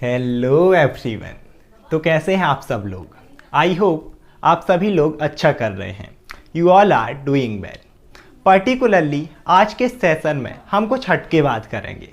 Hello everyone. तो कैसे हैं आप सब लोग। आई होप आप सभी लोग अच्छा कर रहे हैं। You all are doing well. Particularly आज के सेशन में हम कुछ हटके बात करेंगे।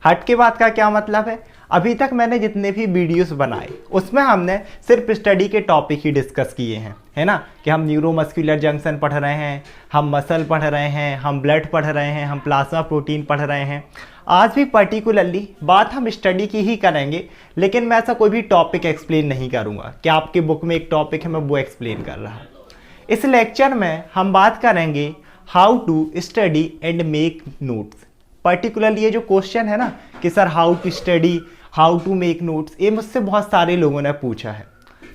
हटके बात का क्या मतलब है, अभी तक मैंने जितने भी वीडियोस बनाए उसमें हमने सिर्फ स्टडी के टॉपिक ही डिस्कस किए हैं, है ना, कि हम न्यूरोमस्कुलर जंक्शन पढ़ रहे हैं, हम मसल पढ़ रहे हैं, हम ब्लड पढ़ रहे हैं, हम प्लाज्मा प्रोटीन पढ़ रहे हैं। आज भी पर्टिकुलरली बात हम स्टडी की ही करेंगे, लेकिन मैं ऐसा कोई भी टॉपिक एक्सप्लेन नहीं करूँगा कि आपके बुक में एक टॉपिक है मैं वो एक्सप्लेन कर रहा हूँ। इस लेक्चर में हम बात करेंगे how to study and make notes. Particularly ये जो क्वेश्चन है ना कि sir how to study, how to make notes, ये मुझसे बहुत सारे लोगों ने पूछा है।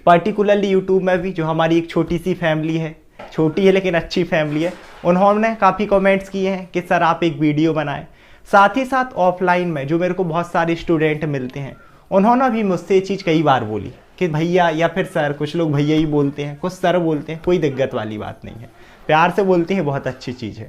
पर्टिकुलरली यूट्यूब में भी जो हमारी एक छोटी सी फैमिली है, छोटी है लेकिन अच्छी फैमिली है, उन्होंने काफ़ी कमेंट्स किए हैं कि सर आप एक वीडियो बनाएं। साथ ही साथ ऑफलाइन में जो मेरे को बहुत सारे स्टूडेंट मिलते हैं, उन्होंने भी मुझसे ये चीज़ कई बार बोली कि भैया या फिर सर, कुछ लोग भैया ही बोलते हैं, कुछ सर बोलते हैं, कोई दिक्कत वाली बात नहीं है, प्यार से बोलते हैं, बहुत अच्छी चीज़ है।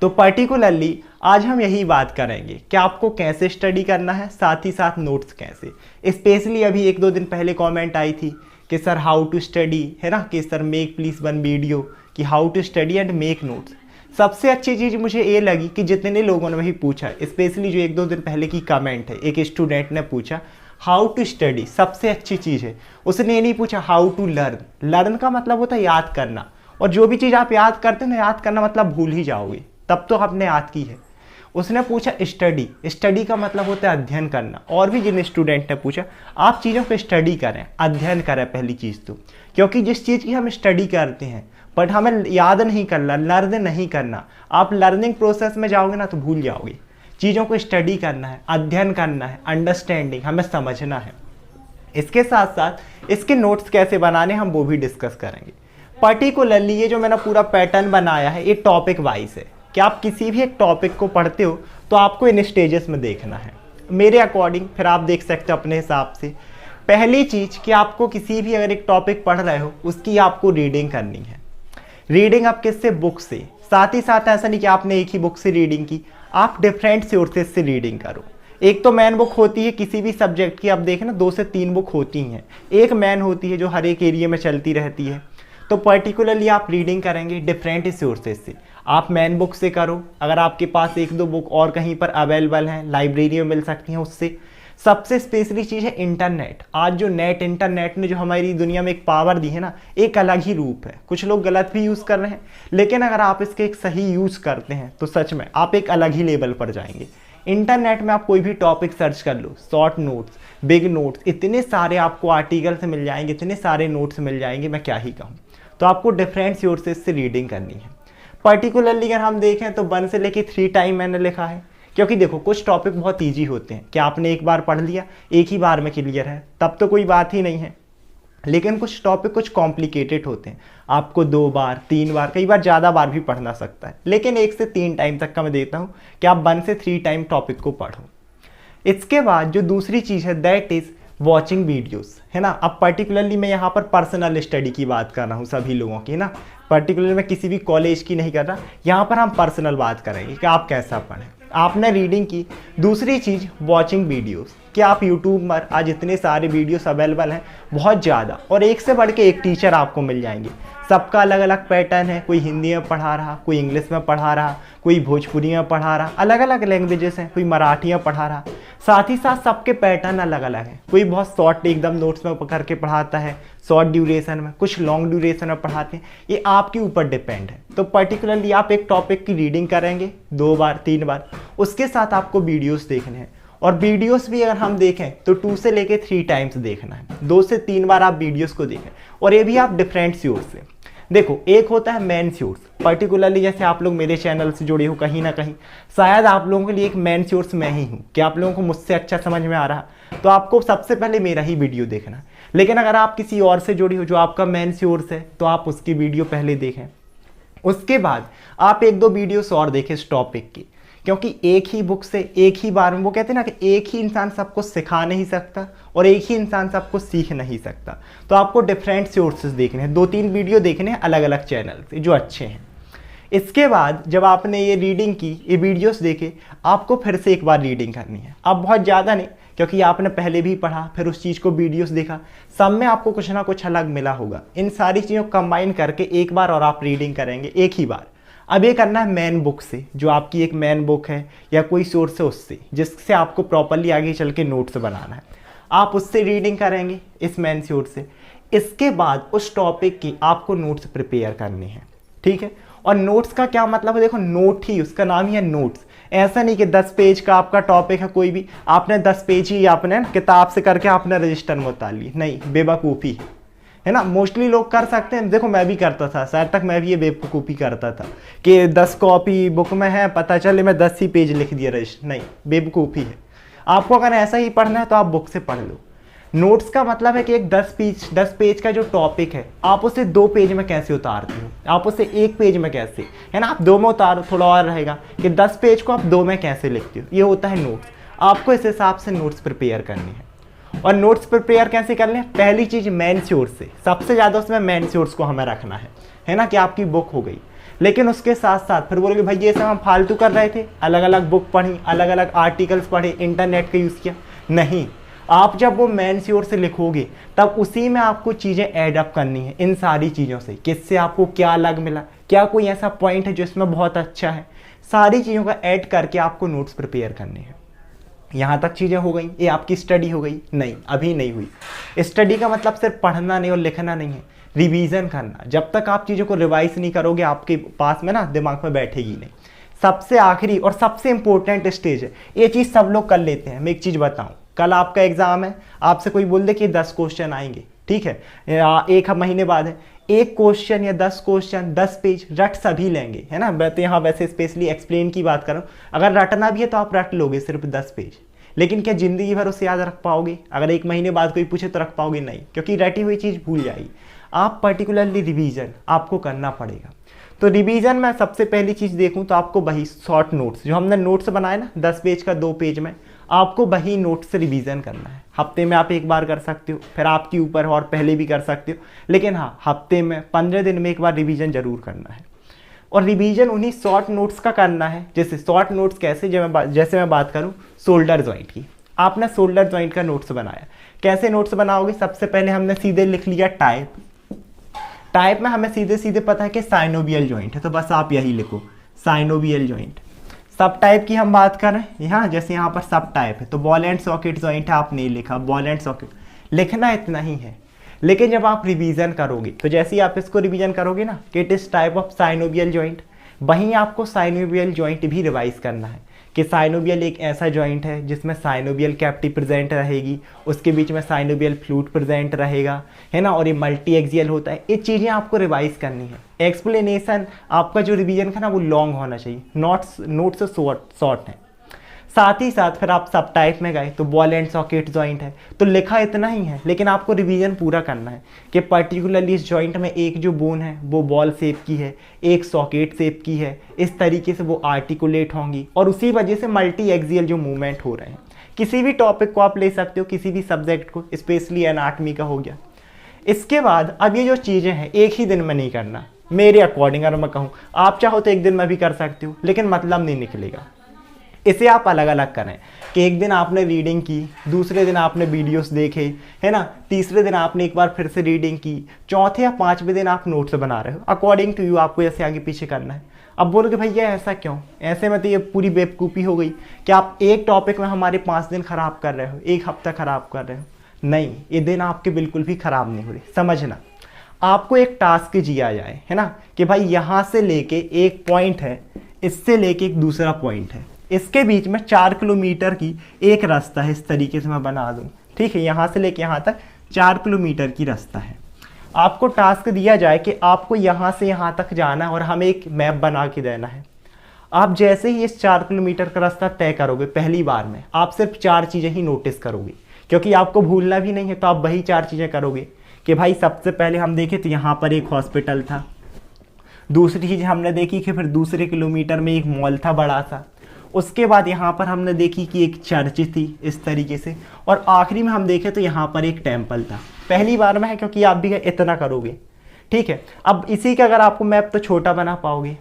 तो पर्टिकुलरली आज हम यही बात करेंगे कि आपको कैसे स्टडी करना है, साथ ही साथ नोट्स कैसे। स्पेशली अभी एक दो दिन पहले कमेंट आई थी कि सर हाउ टू स्टडी, है ना, कि sir make please one video कि how to study and make notes. सबसे अच्छी चीज़ मुझे ये लगी कि जितने लोगों ने भी पूछा, स्पेशली जो एक दो दिन पहले की कमेंट है, एक स्टूडेंट ने पूछा हाउ टू स्टडी, सबसे अच्छी चीज़ है। उसने ये नहीं पूछा हाउ टू लर्न। लर्न का मतलब होता है याद करना, और जो भी चीज़ आप याद करते हो ना, याद करना मतलब भूल ही जाओगे, तब तो आपने याद की है। उसने पूछा स्टडी, स्टडी का मतलब होता है अध्ययन करना। और भी जिन स्टूडेंट ने पूछा आप चीज़ों को स्टडी करें, अध्ययन करें पहली चीज़ तो, क्योंकि जिस चीज़ की हम स्टडी करते हैं बट हमें याद नहीं करना, लर्न नहीं करना, आप लर्निंग प्रोसेस में जाओगे ना तो भूल जाओगे। चीज़ों को स्टडी करना है, अध्ययन करना है, अंडरस्टैंडिंग, हमें समझना है। इसके साथ साथ इसके नोट्स कैसे बनाने हम वो भी डिस्कस करेंगे। पर्टिकुलरली ये जो मैंने पूरा पैटर्न बनाया है ये टॉपिक वाइज है कि आप किसी भी एक टॉपिक को पढ़ते हो तो आपको इन स्टेजेस में देखना है मेरे अकॉर्डिंग, फिर आप देख सकते हो अपने हिसाब से। पहली चीज़ कि आपको किसी भी अगर एक टॉपिक पढ़ रहे हो उसकी आपको रीडिंग करनी है। रीडिंग आप किससे, बुक से। साथ ही साथ ऐसा नहीं कि आपने एक ही बुक से रीडिंग की, आप डिफरेंट सोर्सेज से रीडिंग करो। एक तो मैन बुक होती है किसी भी सब्जेक्ट की, आप देखें ना 2 से 3 बुक होती हैं, एक मैन होती है जो हर एक एरिया में चलती रहती है। तो पर्टिकुलरली आप रीडिंग करेंगे डिफरेंट सोर्सेज से। आप मैन बुक से करो, अगर आपके पास एक दो बुक और कहीं पर अवेलेबल हैं, लाइब्रेरी में मिल सकती हैं, उससे। सबसे स्पेशली चीज़ है इंटरनेट। आज जो नेट, इंटरनेट ने जो हमारी दुनिया में एक पावर दी है ना, एक अलग ही रूप है। कुछ लोग गलत भी यूज़ कर रहे हैं, लेकिन अगर आप इसके एक सही यूज़ करते हैं तो सच में आप एक अलग ही लेवल पर जाएंगे। इंटरनेट में आप कोई भी टॉपिक सर्च कर लो, शॉर्ट नोट्स, बिग नोट्स, इतने सारे आपको आर्टिकल्स मिल जाएंगे, इतने सारे नोट्स मिल जाएंगे, मैं क्या ही कहूँ। तो आपको डिफरेंट सोर्सेज से रीडिंग करनी है। पर्टिकुलरली अगर हम देखें तो 1 से लेकर 3 टाइम मैंने लिखा है, क्योंकि देखो कुछ टॉपिक बहुत ईजी होते हैं कि आपने एक बार पढ़ लिया, एक ही बार में क्लियर है, तब तो कोई बात ही नहीं है। लेकिन कुछ टॉपिक कुछ कॉम्प्लिकेटेड होते हैं, आपको 2 बार 3 बार, कई बार ज़्यादा बार भी पढ़ना सकता है। लेकिन 1 से 3 टाइम तक का मैं देता हूँ कि आप 1 से 3 टाइम टॉपिक को पढ़ो। इसके बाद जो दूसरी चीज़ है दैट इज़ वॉचिंग वीडियोस, है ना। अब पर्टिकुलरली मैं यहाँ पर पर्सनल स्टडी की बात कर रहा हूँ सभी लोगों की, ना। पर्टिकुलरली मैं किसी भी कॉलेज की नहीं कर रहा, यहाँ पर हम पर्सनल बात करेंगे कि आप कैसा पढ़ें। आपने रीडिंग की। दूसरी चीज़ वॉचिंग वीडियोस, कि आप यूट्यूब पर आज इतने सारे वीडियोस अवेलेबल हैं, बहुत ज़्यादा, और एक से बढ़ के एक टीचर आपको मिल जाएंगे। सबका अलग अलग पैटर्न है, कोई हिंदी में पढ़ा रहा, कोई इंग्लिश में पढ़ा रहा, कोई भोजपुरी में पढ़ा रहा, अलग अलग लैंग्वेजेस हैं, कोई मराठी में पढ़ा रहा। साथ ही साथ सबके पैटर्न अलग अलग हैं। कोई बहुत शॉर्ट एकदम नोट्स में पकड़ के पढ़ाता है, शॉर्ट ड्यूरेशन में, कुछ लॉन्ग ड्यूरेशन में पढ़ाते हैं। ये आपके ऊपर डिपेंड है। तो पर्टिकुलरली आप एक टॉपिक की रीडिंग करेंगे 2 बार 3 बार, उसके साथ आपको वीडियोस देखने हैं। और वीडियोस भी अगर हम देखें तो 2 से लेके 3 टाइम्स देखना है, 2 से 3 बार आप वीडियोस को देखें। और ये भी आप डिफरेंट सोर्स से देखो। एक होता है मेन सोर्स, पर्टिकुलरली जैसे आप लोग मेरे चैनल से जुड़े हो, कहीं ना कहीं शायद आप लोगों के लिए एक मेन सोर्स मैं ही हूँ कि आप लोगों को मुझसे अच्छा समझ में आ रहा, तो आपको सबसे पहले मेरा ही वीडियो देखना है। लेकिन अगर आप किसी और से जुड़ी हो जो आपका मेन सोर्स है, तो आप उसकी वीडियो पहले देखें। उसके बाद आप 1-2 वीडियोस और देखें इस टॉपिक की, क्योंकि एक ही बुक से एक ही बार में, वो कहते हैं ना कि एक ही इंसान सबको सिखा नहीं सकता और एक ही इंसान सबको सीख नहीं सकता। तो आपको डिफरेंट सोर्सेज देखने हैं, 2-3 वीडियो देखने हैं अलग अलग चैनल से जो अच्छे हैं। इसके बाद जब आपने ये रीडिंग की, ये वीडियोस देखे, आपको फिर से एक बार रीडिंग करनी है। अब बहुत ज़्यादा नहीं, क्योंकि आपने पहले भी पढ़ा, फिर उस चीज़ को वीडियोस देखा, सब में आपको कुछ ना कुछ अलग मिला होगा। इन सारी चीज़ों को कंबाइन करके एक बार और आप रीडिंग करेंगे, एक ही बार। अब ये करना है मैन बुक से, जो आपकी एक मैन बुक है या कोई सोर्स है उससे, जिससे आपको प्रॉपरली आगे चल के नोट्स बनाना है। आप उससे रीडिंग करेंगे, इस मैन सोर्स से। इसके बाद उस टॉपिक की आपको नोट्स प्रिपेयर करनी है, ठीक है। और नोट्स का क्या मतलब है, देखो नोट ही, उसका नाम ही है नोट्स। ऐसा नहीं कि 10 पेज का आपका टॉपिक है कोई भी, आपने 10 पेज ही आपने किताब से करके आपने रजिस्टर में उतार ली, नहीं, बेवकूफ़ी है ना। मोस्टली लोग कर सकते हैं, देखो मैं भी करता था, शायद तक मैं भी ये बेवकूफ़ी करता था कि 10 कॉपी बुक में है, पता चले मैं 10 ही पेज लिख दिया रजिस्टर, नहीं, बेवकूफ़ी है। आपको अगर ऐसा ही पढ़ना है तो आप बुक से पढ़ लो। नोट्स का मतलब है कि एक 10 पेज का जो टॉपिक है, आप उसे 2 पेज में कैसे उतारते हो, आप उसे 1 पेज में कैसे, है ना, आप 2 में उतारो, थोड़ा और रहेगा कि 10 पेज को आप 2 में कैसे लिखते हो, ये होता है नोट्स। आपको इस हिसाब से नोट्स प्रिपेयर करनी है। और नोट्स प्रिपेयर कैसे करने हैं, पहली चीज़ मैन सोर्स से, सबसे ज़्यादा उसमें मैन सोर्स को हमें रखना है ना, कि आपकी बुक हो गई। लेकिन उसके साथ साथ फिर बोलोगे भाई ये सब हम फालतू कर रहे थे, अलग अलग बुक पढ़ी, अलग अलग आर्टिकल्स पढ़े, इंटरनेट का यूज़ किया, नहीं। आप जब वो मैन सोर्स से लिखोगे तब उसी में आपको चीज़ें ऐड अप करनी है, इन सारी चीज़ों से, किससे आपको क्या अलग मिला, क्या कोई ऐसा पॉइंट है जो इसमें बहुत अच्छा है, सारी चीज़ों का ऐड करके आपको नोट्स प्रिपेयर करने हैं। यहाँ तक चीज़ें हो गई, ये आपकी स्टडी हो गई? नहीं, अभी नहीं हुई। स्टडी का मतलब सिर्फ पढ़ना नहीं और लिखना नहीं है, रिवीजन करना। जब तक आप चीज़ों को रिवाइज नहीं करोगे, आपके पास में ना दिमाग में बैठेगी नहीं। सबसे आखिरी और सबसे इंपॉर्टेंट स्टेज है, ये चीज़ सब लोग कर लेते हैं। मैं एक चीज़ बताऊँ, कल आपका एग्जाम है, आपसे कोई बोल दे कि 10 क्वेश्चन आएंगे, ठीक है, 1 महीने बाद है, 1 क्वेश्चन या 10 क्वेश्चन 10 पेज रट सभी लेंगे, है ना। मैं तो यहाँ वैसे स्पेशली एक्सप्लेन की बात कर रहा हूँ। अगर रटना भी है तो आप रट लोगे सिर्फ 10 पेज, लेकिन क्या ज़िंदगी भर उसे याद रख पाओगे? अगर 1 महीने बाद कोई पूछे तो रख पाओगे? नहीं, क्योंकि रटी हुई चीज़ भूल जाएगी। आप पर्टिकुलरली रिवीजन आपको करना पड़ेगा। तो रिवीजन में सबसे पहली चीज़ देखूँ तो आपको वही शॉर्ट नोट्स, जो हमने नोट्स बनाए ना 10 पेज का 2 पेज में, आपको वही नोट्स से रिवीजन करना है। हफ्ते में आप 1 बार कर सकते हो, फिर आपके ऊपर और पहले भी कर सकते हो, लेकिन हाँ, हफ्ते में 15 दिन में 1 बार रिवीजन जरूर करना है। और रिवीजन उन्हीं शॉर्ट नोट्स का करना है। जैसे शॉर्ट नोट्स कैसे, जैसे मैं बात करूँ शोल्डर जॉइंट की, आपने शोल्डर जॉइंट का नोट्स बनाया, कैसे नोट्स बनाओगे? सबसे पहले हमने सीधे लिख लिया टाइप में हमें सीधे सीधे पता है कि साइनोवियल जॉइंट है, तो बस आप यही लिखो साइनोवियल जॉइंट। सब टाइप की हम बात कर रहे हैं यहाँ, जैसे यहाँ पर सब टाइप है तो बॉल एंड सॉकेट जॉइंट है, आपने लिखा बॉल एंड सॉकेट, लिखना इतना ही है। लेकिन जब आप रिवीजन करोगे तो जैसे ही आप इसको रिवीजन करोगे ना कि it is type of synovial joint, वहीं आपको साइनोवियल जॉइंट भी रिवाइज करना है कि साइनोवियल एक ऐसा जॉइंट है जिसमें साइनोवियल कैविटी प्रेजेंट रहेगी, उसके बीच में साइनोवियल फ्लूइड प्रेजेंट रहेगा, है ना, और ये मल्टी एक्सियल होता है। ये चीज़ें आपको रिवाइज करनी है। एक्सप्लेनेशन आपका जो रिवीजन का ना वो लॉन्ग होना चाहिए, नोट्स शॉर्ट है। साथ ही साथ फिर आप सब टाइप में गए तो बॉल एंड सॉकेट जॉइंट है, तो लिखा इतना ही है, लेकिन आपको रिवीजन पूरा करना है कि पर्टिकुलरली इस जॉइंट में एक जो बोन है वो बॉल शेप की है, एक सॉकेट शेप की है, इस तरीके से वो आर्टिकुलेट होंगी, और उसी वजह से मल्टी एक्सियल जो मूवमेंट हो रहे हैं। किसी भी टॉपिक को आप ले सकते हो, किसी भी सब्जेक्ट को, स्पेशली एनाटॉमी का हो गया। इसके बाद अब ये जो चीज़ें हैं एक ही दिन में नहीं करना, मेरे अकॉर्डिंग अगर मैं कहूँ, आप चाहो तो 1 दिन में भी कर सकते हो, लेकिन मतलब नहीं निकलेगा। इसे आप अलग अलग करें कि एक दिन आपने रीडिंग की, दूसरे दिन आपने वीडियोस देखे, है ना, तीसरे दिन आपने एक बार फिर से रीडिंग की, चौथे या 5वें दिन आप नोट्स बना रहे हो। अकॉर्डिंग टू यू आपको ऐसे आगे पीछे करना है। अब बोलोगे भैया ऐसा क्यों? ऐसे में तो ये पूरी बेवकूफ़ी हो गई कि आप एक टॉपिक में हमारे 5 दिन खराब कर रहे हो, 1 हफ्ता खराब कर रहे हो। नहीं, ये दिन आपके बिल्कुल भी खराब नहीं हो रहे। समझना, आपको एक टास्क दिया जाए, है ना, कि भाई यहाँ से लेके एक पॉइंट है, इससे लेके एक दूसरा पॉइंट है, इसके बीच में 4 किलोमीटर की एक रास्ता है, इस तरीके से मैं बना दूं, ठीक है, यहाँ से लेके यहाँ तक 4 किलोमीटर की रास्ता है। आपको टास्क दिया जाए कि आपको यहाँ से यहाँ तक जाना है और हमें एक मैप बना के देना है। आप जैसे ही इस 4 किलोमीटर का रास्ता तय करोगे, पहली बार में आप सिर्फ 4 चीज़ें ही नोटिस करोगे, क्योंकि आपको भूलना भी नहीं है, तो आप वही 4 चीज़ें करोगे कि भाई सबसे पहले हम देखें तो यहाँ पर एक हॉस्पिटल था, दूसरी चीज़ हमने देखी कि फिर दूसरे किलोमीटर में एक मॉल था बड़ा सा, उसके बाद यहाँ पर हमने देखी कि एक चर्च थी इस तरीके से, और आखिरी में हम देखें तो यहाँ पर एक टेम्पल था। पहली बार में है क्योंकि आप भी इतना करोगे, ठीक है। अब इसी का अगर आपको मैप तो छोटा बना पाओगे।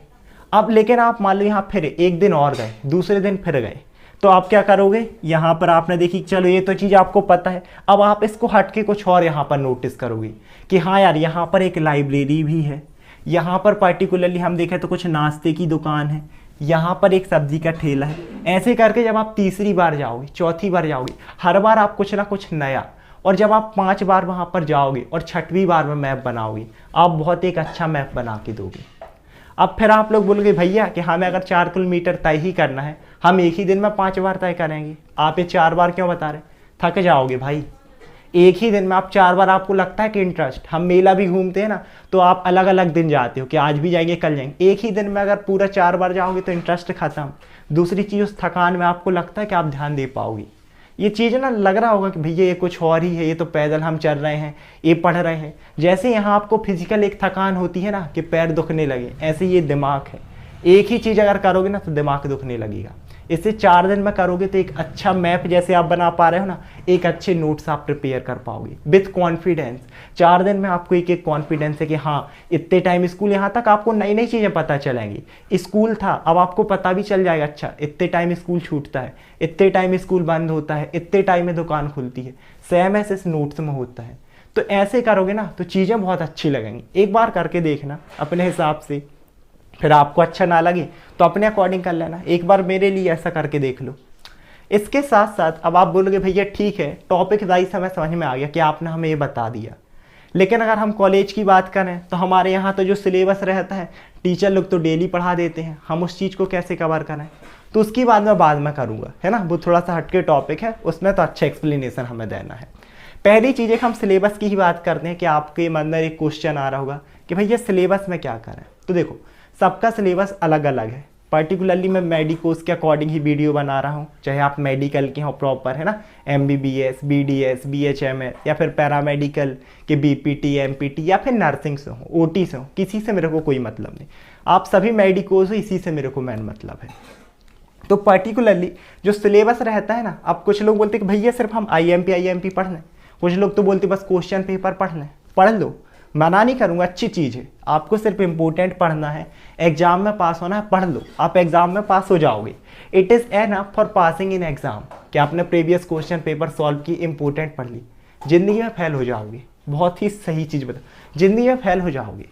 अब लेकिन आप मान लो यहाँ फिर 1 दिन और गए, दूसरे दिन फिर गए, तो आप क्या करोगे, यहाँ पर आपने देखी चलो ये तो चीज़ आपको पता है, अब आप इसको हट के कुछ और यहाँ पर नोटिस करोगे कि हाँ यार यहाँ पर एक लाइब्रेरी भी है, यहाँ पर पर्टिकुलरली हम देखें तो कुछ नाश्ते की दुकान है, यहाँ पर एक सब्जी का ठेला है। ऐसे करके जब आप तीसरी बार जाओगे, चौथी बार जाओगे, हर बार आप कुछ ना कुछ नया, और जब आप 5 बार वहाँ पर जाओगे और 6वीं बार में मैप बनाओगे, आप बहुत एक अच्छा मैप बना के दोगे। अब फिर आप लोग बोलोगे भैया कि हमें अगर 4 किलोमीटर तय ही करना है, हम एक ही दिन में 5 बार तय करेंगे, आप ये 4 बार क्यों बता रहे, थक जाओगे भाई। एक ही दिन में आप 4 बार, आपको लगता है कि इंटरेस्ट, हम मेला भी घूमते हैं ना तो आप अलग अलग दिन जाते हो कि आज भी जाएंगे कल जाएंगे, एक ही दिन में अगर पूरा 4 बार जाओगे तो इंटरेस्ट खत्म। दूसरी चीज़, उस थकान में आपको लगता है कि आप ध्यान दे पाओगे। ये चीज़ ना लग रहा होगा कि भैया ये कुछ और ही है, ये तो पैदल हम चल रहे हैं, ये पढ़ रहे हैं। जैसे यहाँ आपको फिजिकल एक थकान होती है ना कि पैर दुखने लगे, ऐसे ये दिमाग है, एक ही चीज़ अगर करोगे ना तो दिमाग दुखने लगेगा। इसे 4 दिन में करोगे तो एक अच्छा मैप जैसे आप बना पा रहे हो ना, एक अच्छे नोट्स आप प्रिपेयर कर पाओगे विथ कॉन्फिडेंस। 4 दिन में आपको एक एक कॉन्फिडेंस है कि हाँ इतने टाइम स्कूल, यहाँ तक आपको नई नई चीज़ें पता चलेंगी। स्कूल था, अब आपको पता भी चल जाएगा, अच्छा इतने टाइम स्कूल छूटता है, इतने टाइम स्कूल बंद होता है, इतने टाइम में दुकान खुलती है, सेम ऐसे इस नोट्स में होता है। तो ऐसे करोगे ना तो चीज़ें बहुत अच्छी लगेंगी। एक बार करके देखना अपने हिसाब से, फिर आपको अच्छा ना लगे तो अपने अकॉर्डिंग कर लेना। एक बार मेरे लिए ऐसा करके देख लो। इसके साथ साथ अब आप बोलोगे भैया ठीक है, टॉपिक वाइज हमें समझ में आ गया कि आपने हमें ये बता दिया, लेकिन अगर हम कॉलेज की बात करें तो हमारे यहाँ तो जो सिलेबस रहता है, टीचर लोग तो डेली पढ़ा देते हैं, हम उस चीज़ को कैसे कवर करें, तो उसकी बात मैं बाद में करूँगा, है ना। वो थोड़ा सा हटके टॉपिक है, उसमें तो अच्छा एक्सप्लेनेशन हमें देना है। पहली चीज़ एक हम सिलेबस की ही बात करते हैं कि आपके मन में एक क्वेश्चन आ रहा होगा कि भैया सिलेबस में क्या करें। तो देखो सबका सिलेबस अलग अलग है, पर्टिकुलरली मैं मेडिकोस के अकॉर्डिंग ही वीडियो बना रहा हूँ, चाहे आप मेडिकल के हो प्रॉपर, है ना, MBBS, BDS, BHMS, या फिर पैरामेडिकल के BPT, MPT, या फिर नर्सिंग से हो, OT से हो, किसी से मेरे को कोई मतलब नहीं, आप सभी मेडिकोस हो, इसी से मेरे को मेन मतलब है। तो पर्टिकुलरली जो सिलेबस रहता है ना, अब कुछ लोग बोलते हैं कि भैया सिर्फ हम IMP पढ़ लें, कुछ लोग तो बोलते बस क्वेश्चन पेपर पढ़ लें। पढ़ लो, मना नहीं करूँगा, अच्छी चीज़ है, आपको सिर्फ इंपॉर्टेंट पढ़ना है, एग्जाम में पास होना है, पढ़ लो, आप एग्जाम में पास हो जाओगे। It is enough for passing in exam कि आपने प्रीवियस क्वेश्चन पेपर सॉल्व की, इंपॉर्टेंट पढ़ ली, ज़िंदगी में फेल हो जाओगे। बहुत ही सही चीज़ बता, ज़िंदगी में फेल हो जाओगे।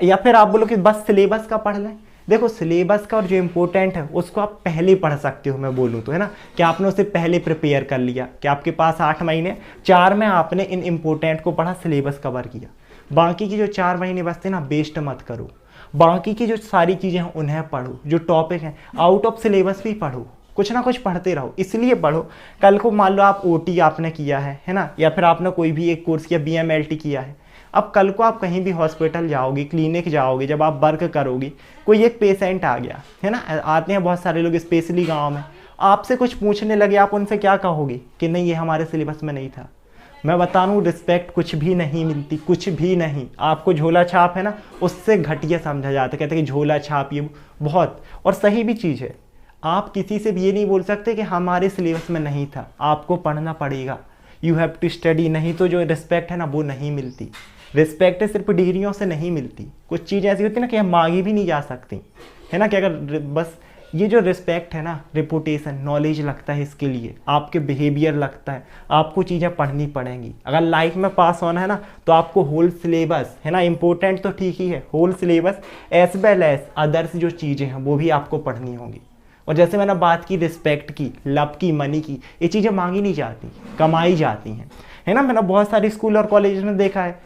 या फिर आप बोलो कि बस सिलेबस का पढ़ लें, देखो सिलेबस का और जो इम्पोर्टेंट है उसको आप पहले पढ़ सकते हो, मैं बोलूँ तो, है ना, कि आपने उसे पहले प्रिपेयर कर लिया, कि आपके पास 8 महीने, 4 में आपने इन इम्पोर्टेंट को पढ़ा, सिलेबस कवर किया। बाकी की जो 4 महीने बचते ना, वेस्ट मत करो, बाकी की जो सारी चीज़ें हैं उन्हें पढ़ो, जो टॉपिक हैं आउट ऑफ सिलेबस भी पढ़ो, कुछ ना कुछ पढ़ते रहो। इसलिए पढ़ो, कल को मान लो आप OT आपने किया है ना, या फिर आपने कोई भी एक कोर्स किया, BMLT किया है, अब कल को आप कहीं भी हॉस्पिटल जाओगे, क्लिनिक जाओगे, जब आप वर्क करोगे, कोई एक पेशेंट आ गया, है ना, आते हैं बहुत सारे लोग स्पेशली गाँव में, आपसे कुछ पूछने लगे, आप उनसे क्या कहोगे कि नहीं ये हमारे सिलेबस में नहीं था। मैं बता दूँ, रिस्पेक्ट कुछ भी नहीं मिलती, कुछ भी नहीं। आपको झोला छाप है ना, उससे घटिया समझा जाता है, कहते हैं कि झोला छाप, ये बहुत, और सही भी चीज़ है। आप किसी से भी ये नहीं बोल सकते कि हमारे सिलेबस में नहीं था, आपको पढ़ना पड़ेगा, यू हैव टू स्टडी, नहीं तो जो रिस्पेक्ट है ना वो नहीं मिलती। रिस्पेक्ट सिर्फ डिग्रियों से नहीं मिलती, कुछ चीज़ ऐसी होती है ना कि हम मांगी भी नहीं जा सकती, है ना, कि अगर बस ये जो रिस्पेक्ट है ना, रिपुटेशन, नॉलेज लगता है, इसके लिए आपके बिहेवियर लगता है, आपको चीज़ें पढ़नी पड़ेंगी। अगर लाइफ में पास होना है ना तो आपको होल सिलेबस, है ना, इंपॉर्टेंट तो ठीक ही है, whole syllabus as well as others जो चीज़ें हैं वो भी आपको पढ़नी होंगी। और जैसे मैंने बात की रिस्पेक्ट की, लव की, मनी की, ये चीज़ें मांगी नहीं जाती, कमाई जाती हैं, है ना। मैंने बहुत सारे स्कूल और कॉलेज में देखा है,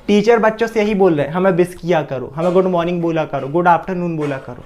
टीचर बच्चों से यही बोल रहे हैं, हमें विश किया करो, हमें गुड मॉर्निंग बोला करो, गुड आफ्टरनून बोला करो।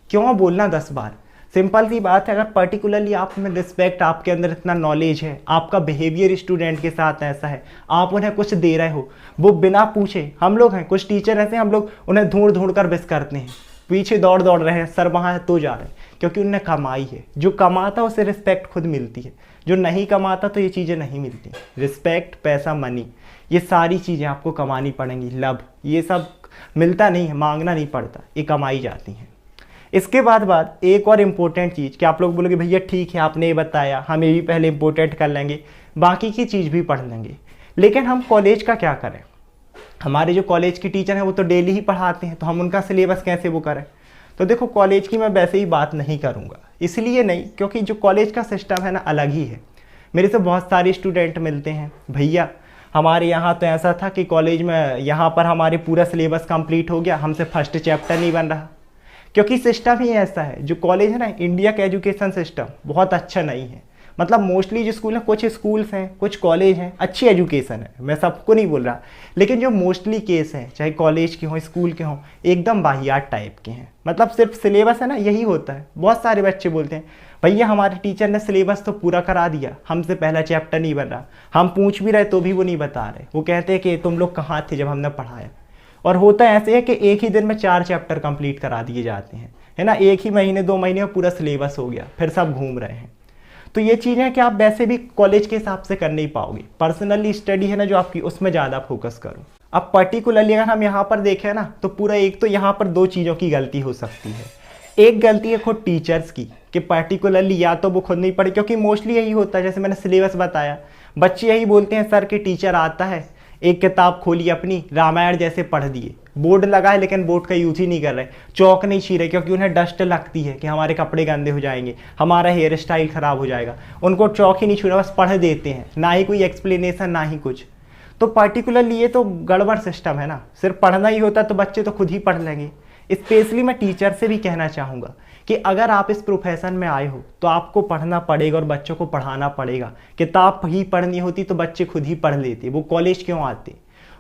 क्यों बोलना 10 बार? सिंपल सी बात है, अगर पर्टिकुलरली आप में रिस्पेक्ट, आपके अंदर इतना नॉलेज है, आपका बिहेवियर स्टूडेंट के साथ ऐसा है, आप उन्हें कुछ दे रहे हो, वो बिना पूछे, हम लोग हैं कुछ टीचर ऐसे, हम लोग उन्हें ढूंढ कर विश करते हैं, पीछे दौड़ रहे हैं, सर वहाँ है तो जा रहे हैं, क्योंकि उनने कमाई है। जो कमाता उसे रिस्पेक्ट खुद मिलती है, जो नहीं कमाता तो ये चीज़ें नहीं मिलती। रिस्पेक्ट, पैसा, मनी, ये सारी चीज़ें आपको कमानी पड़ेंगी। लव, ये सब मिलता नहीं है, मांगना नहीं पड़ता, ये कमाई जाती हैं। इसके बाद एक और इम्पोर्टेंट चीज़ कि आप लोग बोलोगे भैया ठीक है आपने ये बताया, हम ये भी पहले इम्पोर्टेंट कर लेंगे, बाकी की चीज़ भी पढ़ लेंगे, लेकिन हम कॉलेज का क्या करें? हमारे जो कॉलेज के टीचर हैं वो तो डेली ही पढ़ाते हैं, तो हम उनका सिलेबस कैसे वो करें? तो देखो कॉलेज की मैं वैसे ही बात नहीं करूँगा, इसलिए नहीं क्योंकि जो कॉलेज का सिस्टम है ना अलग ही है। मेरे से बहुत सारे स्टूडेंट मिलते हैं, भैया हमारे यहाँ तो ऐसा था कि कॉलेज में यहाँ पर हमारे पूरा सिलेबस कंप्लीट हो गया, हमसे फर्स्ट चैप्टर नहीं बन रहा। क्योंकि सिस्टम ही ऐसा है, जो कॉलेज है ना, इंडिया का एजुकेशन सिस्टम बहुत अच्छा नहीं है। मतलब मोस्टली जो स्कूल है, कुछ स्कूल्स हैं, कुछ कॉलेज हैं, अच्छी एजुकेशन है, मैं सबको नहीं बोल रहा, लेकिन जो मोस्टली केस हैं, चाहे कॉलेज के हों स्कूल के हों, एकदम वाहियात टाइप के हैं। मतलब सिर्फ सिलेबस है ना, यही होता है। बहुत सारे बच्चे बोलते हैं भैया हमारे टीचर ने सिलेबस तो पूरा करा दिया, हमसे पहला चैप्टर नहीं बन रहा। हम पूछ भी रहे तो भी वो नहीं बता रहे, वो कहते हैं कि तुम लोग कहाँ थे जब हमने पढ़ाया। और होता ऐसे है कि एक ही दिन में 4 चैप्टर कंप्लीट करा दिए जाते हैं, है ना, एक ही महीने 2 महीने में पूरा सिलेबस हो गया, फिर सब घूम रहे हैं। तो ये चीज़ें हैं कि आप वैसे भी कॉलेज के हिसाब से कर नहीं पाओगे। पर्सनली स्टडी है ना जो आपकी, उसमें ज़्यादा फोकस करो। अब पर्टिकुलरली अगर हम यहाँ पर देखें ना, तो पूरा एक तो यहाँ पर 2 चीज़ों की गलती हो सकती है। एक गलती है खुद टीचर्स की कि पर्टिकुलरली या तो वो खुद नहीं पढ़े, क्योंकि मोस्टली यही होता है, जैसे मैंने सिलेबस बताया, बच्चे यही बोलते हैं सर के टीचर आता है, एक किताब खोली अपनी, रामायण जैसे पढ़ दिए, बोर्ड लगा है लेकिन बोर्ड का यूज ही नहीं कर रहे, चौक नहीं छी रहे क्योंकि उन्हें डस्ट लगती है कि हमारे कपड़े गंदे हो जाएंगे, हमारा हेयर स्टाइल खराब हो जाएगा, उनको चौक ही नहीं छू रहा, बस पढ़ देते हैं, ना ही कोई एक्सप्लेनेशन ना ही कुछ। तो पर्टिकुलरली ये तो गड़बड़ सिस्टम है ना, सिर्फ पढ़ना ही होता तो बच्चे तो खुद ही पढ़ लेंगे। स्पेशली मैं टीचर से भी कहना चाहूँगा कि अगर आप इस प्रोफेशन में आए हो तो आपको पढ़ना पड़ेगा और बच्चों को पढ़ाना पड़ेगा। किताब ही पढ़नी होती तो बच्चे खुद ही पढ़ लेते, वो कॉलेज क्यों आते।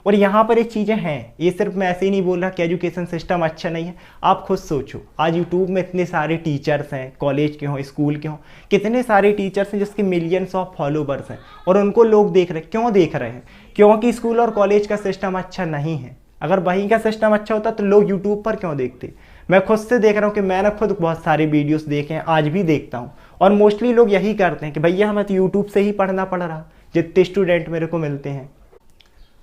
और यहाँ पर एक चीज़ें हैं, ये सिर्फ मैं ऐसे ही नहीं बोल रहा कि एजुकेशन सिस्टम अच्छा नहीं है। आप खुद सोचो, आज यूट्यूब में इतने सारे टीचर्स हैं, कॉलेज के हों स्कूल के हों, कितने सारे टीचर्स हैं जिसके मिलियंस ऑफ फॉलोवर्स हैं, और उनको लोग देख रहे हैं। क्यों देख रहे हैं? क्योंकि स्कूल और कॉलेज का सिस्टम अच्छा नहीं है। अगर वहीं का सिस्टम अच्छा होता तो लोग यूट्यूब पर क्यों देखते। मैं खुद से देख रहा हूँ कि मैंने खुद बहुत सारे वीडियोस देखे हैं, आज भी देखता हूँ, और मोस्टली लोग यही करते हैं कि भैया हमें तो यूट्यूब से ही पढ़ना पड़ रहा, जितने स्टूडेंट मेरे को मिलते हैं।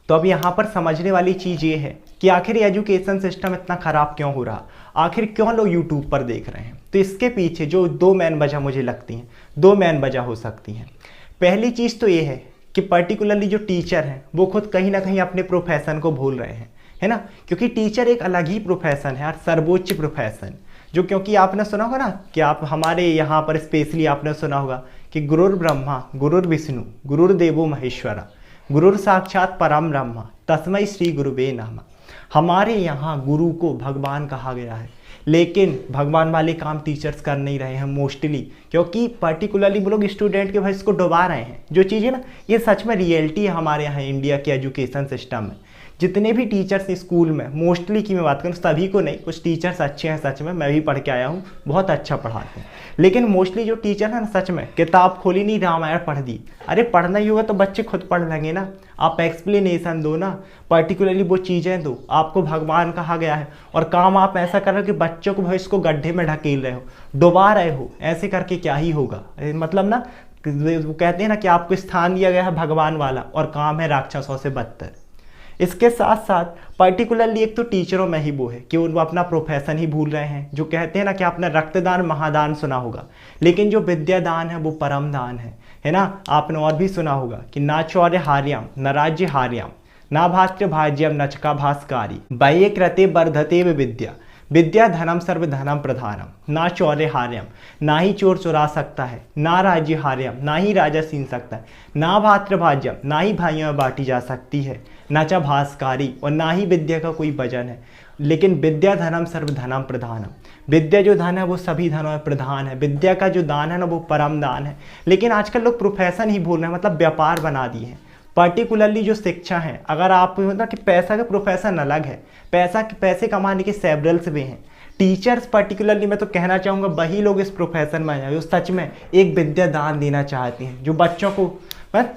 तो अब यहाँ पर समझने वाली चीज़ ये है कि आखिर एजुकेशन सिस्टम इतना ख़राब क्यों हो रहा, आखिर क्यों लोग यूट्यूब पर देख रहे हैं। तो इसके पीछे जो 2 मेन वजह मुझे लगती हैं, 2 मेन वजह हो सकती हैं। पहली चीज़ तो ये है कि पर्टिकुलरली जो टीचर हैं वो खुद कहीं ना कहीं अपने प्रोफेशन को भूल रहे हैं, है ना, क्योंकि टीचर एक अलग ही प्रोफेशन है और सर्वोच्च प्रोफेशन, जो क्योंकि आपने सुना होगा ना कि आप हमारे यहाँ पर स्पेशली आपने सुना होगा कि गुरुर् ब्रह्मा गुरुर् विष्णु गुरुर्देवो महेश्वरा गुरुर साक्षात परम ब्रह्म तस्मै श्री गुरुवे नमः। हमारे यहाँ गुरु को भगवान कहा गया है, लेकिन भगवान वाले काम टीचर्स कर नहीं रहे हैं मोस्टली, क्योंकि पर्टिकुलरली वो लोग स्टूडेंट के वॉइस को डुबा रहे हैं। जो चीज़ें ना, ये सच में रियलिटी है हमारे यहाँ इंडिया के एजुकेशन सिस्टम में। जितने भी टीचर्स स्कूल में, मोस्टली की मैं बात करूँ, सभी को नहीं, कुछ टीचर्स अच्छे हैं सच में, मैं भी पढ़ के आया हूँ, बहुत अच्छा पढ़ाते हैं, लेकिन मोस्टली जो टीचर है ना, सच में किताब खोली नहीं, रामायण पढ़ दी। अरे पढ़ना ही होगा तो बच्चे खुद पढ़ लेंगे ना, आप एक्सप्लेनेशन दो ना, पर्टिकुलरली वो चीज़ें दो। आपको भगवान कहा गया है और काम आप ऐसा कर रहे हो कि बच्चों को भाई इसको गड्ढे में ढकेल रहे हो, डुबा रहे हो। ऐसे करके क्या ही होगा, मतलब ना, वो कहते हैं ना कि आपको स्थान दिया गया है भगवान वाला और काम है राक्षसों से बदतर। इसके साथ साथ पर्टिकुलरली एक तो टीचरों में ही वो है कि वो अपना प्रोफेशन ही भूल रहे हैं। जो कहते हैं ना कि आपने रक्तदान महादान सुना होगा, लेकिन जो विद्यादान है वो परम दान है ना। आपने और भी सुना होगा कि ना चौर्य हार्यम न राज्य हार्यम ना भास्कर भाज्यम नचका भास्कारी बाह्य कृते वर्धते विद्या विद्या धनम सर्वधनम प्रधानम। ना चौर्य हार्यम, ना ही चोर चुरा सकता है, ना राज्य हार्यम, ना ही राजा छीन सकता है, ना भातृभाज्यम, ना ही भाइयों में बांटी जा सकती है, ना चा भास्कारी, और ना ही विद्या का कोई वजन है। लेकिन विद्या धनम सर्वधनम प्रधानम, विद्या जो धन है वो सभी धनों में प्रधान है। विद्या का जो दान है ना वो परम दान है। लेकिन आजकल लोग प्रोफेशन ही भूल रहे हैं, मतलब व्यापार बना दिए हैं। पर्टिकुलरली जो शिक्षा है, अगर आप मतलब कि पैसा का प्रोफेशन अलग है, पैसे कमाने के सेवरल्स वे हैं। टीचर्स पर्टिकुलरली मैं तो कहना चाहूँगा वही लोग इस प्रोफेशन में आए जो सच में एक विद्या दान देना चाहते हैं, जो बच्चों को,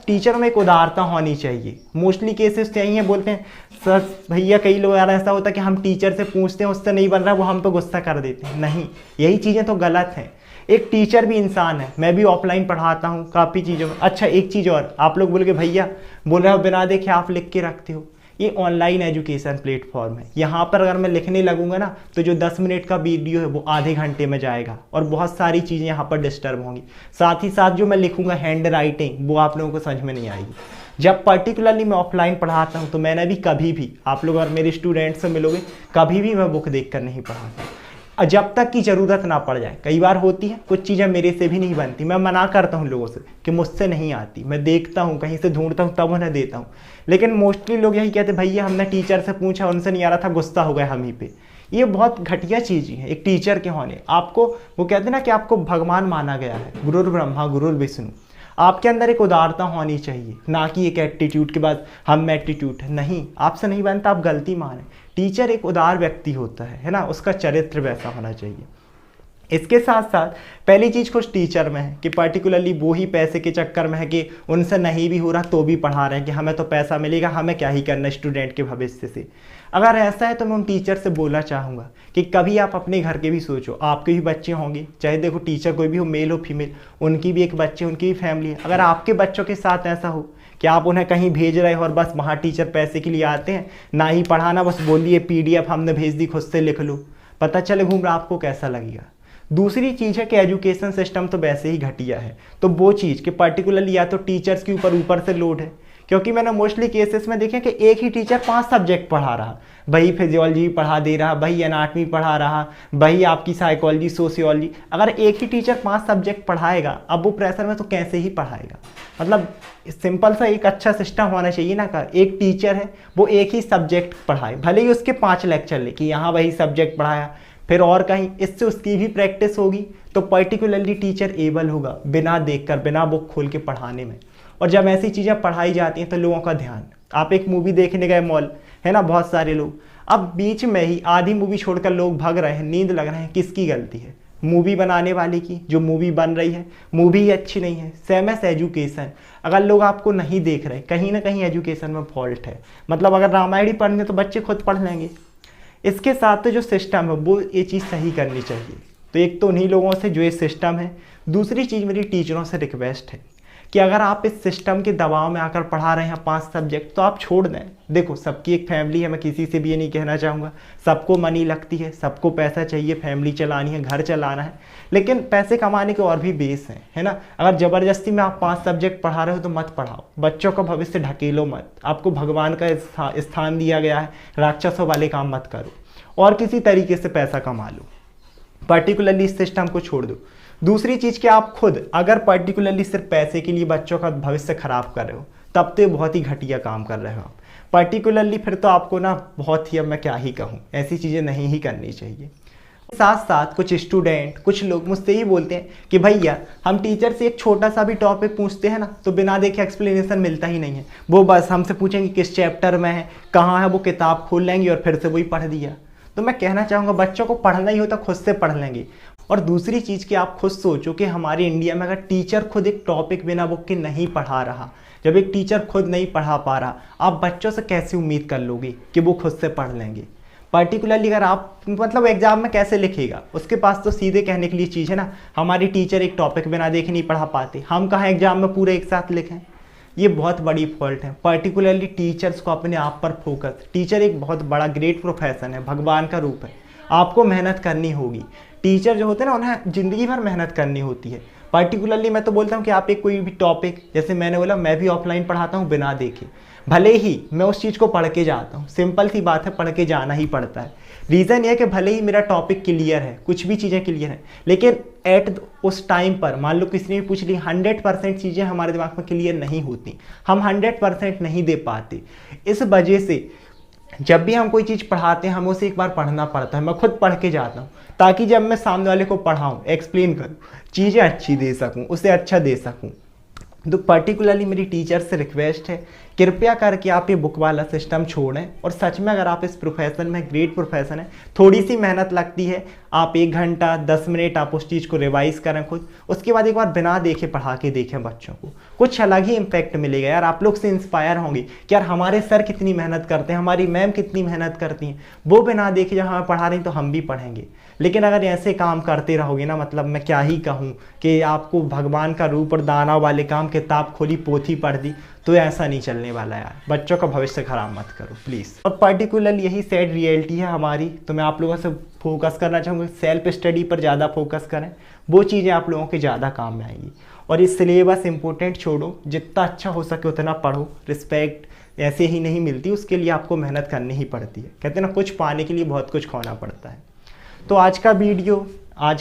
टीचरों में एक उदारता होनी चाहिए। मोस्टली केसेस यही हैं, बोलते हैं सर भैया, कई लोग यार ऐसा होता है कि हम टीचर से पूछते हैं उससे नहीं बन रहा, वो हम पे गुस्सा कर देते हैं। नहीं, यही चीज़ें तो गलत हैं। एक टीचर भी इंसान है, मैं भी ऑफलाइन पढ़ाता हूँ काफ़ी चीज़ों में। अच्छा एक चीज़ और, आप लोग बोल के भैया बोल रहे हो बिना देखे आप लिख के रखते हो, ये ऑनलाइन एजुकेशन प्लेटफॉर्म है। यहाँ पर अगर मैं लिखने लगूंगा ना तो जो 10 मिनट का वीडियो है वो आधे घंटे में जाएगा और बहुत सारी चीज़ें यहाँ पर डिस्टर्ब होंगी। साथ ही साथ जो मैं लिखूंगा हैंड राइटिंग, वो आप लोगों को समझ में नहीं आएगी। जब पर्टिकुलरली मैं ऑफलाइन पढ़ाता हूँ तो मैंने भी कभी भी, आप लोग अगर मेरे स्टूडेंट्स से मिलोगे, कभी भी मैं बुक देख कर नहीं पढ़ाता। जब तक की ज़रूरत ना पड़ जाए। कई बार होती है, कुछ चीज़ें मेरे से भी नहीं बनती, मैं मना करता हूँ लोगों से कि मुझसे नहीं आती, मैं देखता हूँ कहीं से ढूंढता हूँ तब उन्हें देता हूँ। लेकिन मोस्टली लोग यही कहते भैया हमने टीचर से पूछा उनसे नहीं आ रहा था, गुस्सा हो गए हम ही पे। ये बहुत घटिया चीज़ है एक टीचर के होने। आपको वो कहते हैं ना कि आपको भगवान माना गया है, गुरुर ब्रह्मा गुरुर विष्णु। आपके अंदर एक उदारता होनी चाहिए, ना कि एक एटीट्यूड के बाद हम एटीट्यूड है। नहीं, आपसे नहीं बनता, आप गलती माने। टीचर एक उदार व्यक्ति होता है ना, उसका चरित्र वैसा होना चाहिए। इसके साथ साथ पहली चीज़ कुछ टीचर में है कि पर्टिकुलरली वो ही पैसे के चक्कर में है कि उनसे नहीं भी हो रहा तो भी पढ़ा रहे हैं कि हमें तो पैसा मिलेगा, हमें क्या ही करना स्टूडेंट के भविष्य से। अगर ऐसा है तो मैं उन टीचर से बोलना चाहूँगा कि कभी आप अपने घर के भी सोचो, आपके भी बच्चे होंगे, चाहे देखो टीचर कोई भी हो, मेल हो फीमेल, उनकी भी एक बच्चे, उनकी भी फैमिली है। अगर आपके बच्चों के साथ ऐसा हो कि आप उन्हें कहीं भेज रहे हो और बस वहाँ टीचर पैसे के लिए आते हैं, ना ही पढ़ाना, बस बोल दिए PDF हमने भेज दी, खुद से लिख लो, पता चले घूम रहा, आपको कैसा लगेगा। दूसरी चीज़ है कि एजुकेशन सिस्टम तो वैसे ही घटिया है, तो वो चीज़ कि पर्टिकुलरली या तो टीचर्स के ऊपर से लोड है, क्योंकि मैंने मोस्टली केसेस में देखे कि एक ही टीचर 5 सब्जेक्ट पढ़ा रहा, वही फिजियोलॉजी पढ़ा दे रहा, वही एनाटमी पढ़ा रहा, वही आपकी साइकोलॉजी सोशियोलॉजी। अगर एक ही टीचर 5 सब्जेक्ट पढ़ाएगा, अब वो प्रेशर में तो कैसे ही पढ़ाएगा। मतलब सिंपल सा एक अच्छा सिस्टम होना चाहिए ना, का एक टीचर है वो एक ही सब्जेक्ट पढ़ाए, भले ही उसके 5 लेक्चर ले कि यहाँ वही सब्जेक्ट पढ़ाया, फिर और कहीं, इससे उसकी भी प्रैक्टिस होगी, तो पर्टिकुलरली टीचर एबल होगा बिना देखकर, बिना बुक खोल के पढ़ाने में। और जब ऐसी चीज़ें पढ़ाई जाती हैं तो लोगों का ध्यान, आप एक मूवी देखने गए मॉल, है ना, बहुत सारे लोग, अब बीच में ही आधी मूवी छोड़कर लोग भाग रहे हैं, नींद लग रहे हैं, किसकी गलती है? मूवी बनाने वाले की। जो मूवी बन रही है मूवी ही अच्छी नहीं है। सेम एज एजुकेशन, अगर लोग आपको नहीं देख रहे, कहीं ना कहीं एजुकेशन में फॉल्ट है। मतलब अगर रामायण ही पढ़ने तो बच्चे खुद पढ़ लेंगे। इसके साथ तो जो सिस्टम है वो ये चीज़ सही करनी चाहिए। तो एक तो उन्हीं लोगों से जो ये सिस्टम है, दूसरी चीज़ मेरी टीचरों से रिक्वेस्ट है कि अगर आप इस सिस्टम के दबाव में आकर पढ़ा रहे हैं 5 सब्जेक्ट, तो आप छोड़ दें। देखो सबकी एक फैमिली है, मैं किसी से भी ये नहीं कहना चाहूँगा, सबको मनी लगती है, सबको पैसा चाहिए, फैमिली चलानी है, घर चलाना है, लेकिन पैसे कमाने के और भी बेस हैं, है ना। अगर ज़बरदस्ती में आप 5 सब्जेक्ट पढ़ा रहे हो तो मत पढ़ाओ, बच्चों का भविष्य ढकेलो मत। आपको भगवान का स्थान दिया गया है, राक्षसों वाले काम मत करो और किसी तरीके से पैसा कमा लो। पर्टिकुलरली इस सिस्टम को छोड़ दो। दूसरी चीज़ कि आप खुद अगर पर्टिकुलरली सिर्फ पैसे के लिए बच्चों का भविष्य खराब कर रहे हो, तब तो बहुत ही घटिया काम कर रहे हो आप। पर्टिकुलरली फिर तो आपको ना बहुत ही, अब मैं क्या ही कहूँ, ऐसी चीज़ें नहीं ही करनी चाहिए। साथ साथ कुछ स्टूडेंट, कुछ लोग मुझसे ही बोलते हैं कि भैया हम टीचर से एक छोटा सा भी टॉपिक पूछते हैं ना तो बिना देखे एक्सप्लेनेशन मिलता ही नहीं है। वो बस हमसे पूछेंगे किस चैप्टर में है, कहाँ है, वो किताब खोल लेंगे और फिर से वही पढ़ दिया। तो मैं कहना चाहूँगा बच्चों को पढ़ना ही हो तो खुद से पढ़ लेंगे। और दूसरी चीज़ कि आप खुद सोचो कि हमारे इंडिया में अगर टीचर खुद एक टॉपिक बिना बुक के नहीं पढ़ा रहा, जब एक टीचर खुद नहीं पढ़ा पा रहा, आप बच्चों से कैसे उम्मीद कर लोगे कि वो खुद से पढ़ लेंगे। पर्टिकुलरली अगर आप मतलब एग्जाम में कैसे लिखेगा, उसके पास तो सीधे कहने के लिए चीज़ है ना, हमारी टीचर एक टॉपिक बिना देखे नहीं पढ़ा पाते, हम कहाँ एग्जाम में पूरे एक साथ लिखें। ये बहुत बड़ी फॉल्ट है। पर्टिकुलरली टीचर्स को अपने आप पर फोकस, टीचर एक बहुत बड़ा ग्रेट प्रोफेशन है, भगवान का रूप है, आपको मेहनत करनी होगी। टीचर जो होते हैं ना उन्हें ज़िंदगी भर मेहनत करनी होती है। पर्टिकुलरली मैं तो बोलता हूँ कि आप एक कोई भी टॉपिक, जैसे मैंने बोला मैं भी ऑफलाइन पढ़ाता हूँ बिना देखे, भले ही मैं उस चीज़ को पढ़ के जाता हूँ, सिंपल सी बात है, पढ़ के जाना ही पड़ता है। रीज़न ये है कि भले ही मेरा टॉपिक क्लियर है, कुछ भी चीज़ें क्लियर हैं, लेकिन एट उस टाइम पर मान लो किसी ने भी पूछ ली, 100% चीज़ें हमारे दिमाग में क्लियर नहीं होती, हम 100% नहीं दे पाते। इस वजह से जब भी हम कोई चीज़ पढ़ाते हैं हमें उसे एक बार पढ़ना पड़ता है। मैं खुद पढ़ के जाता हूँ ताकि जब मैं सामने वाले को पढ़ाऊँ, एक्सप्लेन करूँ, चीज़ें अच्छी दे सकूँ, उसे अच्छा दे सकूँ। तो पर्टिकुलरली मेरी टीचर से रिक्वेस्ट है, कृपया करके आप ये बुक वाला सिस्टम छोड़ें। और सच में अगर आप इस प्रोफेशन में, ग्रेट प्रोफेशन है, थोड़ी सी मेहनत लगती है, आप 1 घंटा 10 मिनट आप उस चीज़ को रिवाइज़ करें खुद, उसके बाद एक बार बिना देखे पढ़ा के देखें बच्चों को, कुछ अलग ही इम्पैक्ट मिलेगा यार। आप लोग से इंस्पायर होंगे कि यार हमारे सर कितनी मेहनत करते हैं, हमारी मैम कितनी मेहनत करती हैं, वो बिना देखे जब हमें पढ़ा रही हैं तो हम भी पढ़ेंगे। लेकिन अगर ऐसे काम करते रहोगे ना, मतलब मैं क्या ही कहूँ कि आपको भगवान का रूप और दाना वाले काम, किताब खोली पोथी पढ़ दी, तो ऐसा नहीं चलने वाला यार। बच्चों का भविष्य खराब मत करो प्लीज़। और पर्टिकुलरली यही सैड रियलिटी है हमारी, तो मैं आप लोगों से फोकस करना चाहूँगा, सेल्फ स्टडी पर ज़्यादा फोकस करें, वो चीज़ें आप लोगों के ज़्यादा काम में आएंगी। और इस सिलेबस इंपॉर्टेंट छोड़ो, जितना अच्छा हो सके उतना पढ़ो। रिस्पेक्ट ऐसे ही नहीं मिलती, उसके लिए आपको मेहनत करनी ही पड़ती है। कहते हैं ना, कुछ पाने के लिए बहुत कुछ खोना पड़ता है। तो आज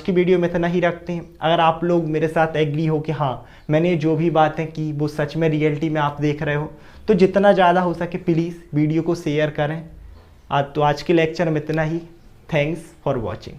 की वीडियो में इतना ही रखते हैं। अगर आप लोग मेरे साथ एग्री हो कि हाँ मैंने जो भी बातें की वो सच में रियलिटी में आप देख रहे हो, तो जितना ज़्यादा हो सके प्लीज़ वीडियो को शेयर करें। तो आज के लेक्चर में इतना ही। Thanks for watching.